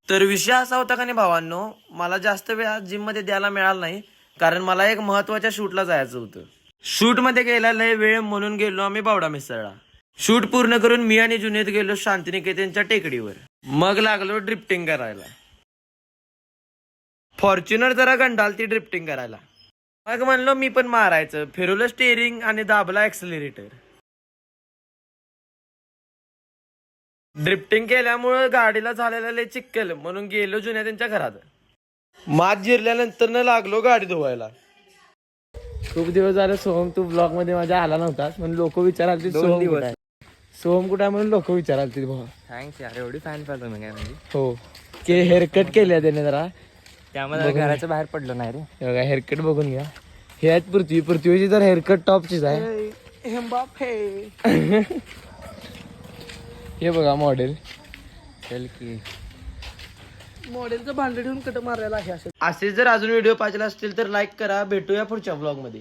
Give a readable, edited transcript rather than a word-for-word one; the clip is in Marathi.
तर विषय असा होता का नाही भावांनो, मला जास्त वेळ जिम मध्ये द्यायला मिळाला नाही, कारण मला एक महत्वाच्या शूटला जायचं होतं. शूट मध्ये गेला लय वेळ म्हणून गेलो आम्ही बावडा मिसळला. शूट पूर्ण करून मी आणि जुनेद गेलो शांतिनिकेतनच्या टेकडीवर. मग लागलो ड्रिफ्टिंग करायला. फॉर्च्युनर जरा गंडालती ड्रिफ्टिंग करायला. मग म्हणलो मी पण मारायचं, फिरवलं स्टेअरिंग आणि दाबला ऍक्सिलरेटर. ड्रिफ्टिंग केल्यामुळे गाडीला झालेला लय चिक्कल म्हणून गेलो जुन्या त्यांच्या घरात. मात जिरल्यानंतर न लागलो गाडी धुवायला. खूप दिवस झाले सोहम तू ब्लॉग मध्ये माझ्या आला नव्हतास म्हणून लोक विचारालती सोहम कुठे आहे, सोहम कुठे आहे म्हणून लोक विचारालती. भाऊ थँक्स यार, एवढी फॅन पाहिजे मी काय म्हणजे. हो के हेअरकट केले त्याने जरा, त्यामध्ये घराच्या बाहेर पडलो नाही रे. बघा हेअरकट बघून घ्या. हे आहेत पृथ्वीची तर हेअरकट टॉपचीच आहे. हे बघा मॉडेल, चल की मॉडेलचं भांड ठेवून कट मारायला आहे. असे जर अजून व्हिडिओ पाहिजे असतील तर लाईक करा. भेटूया पुढच्या ब्लॉग मध्ये.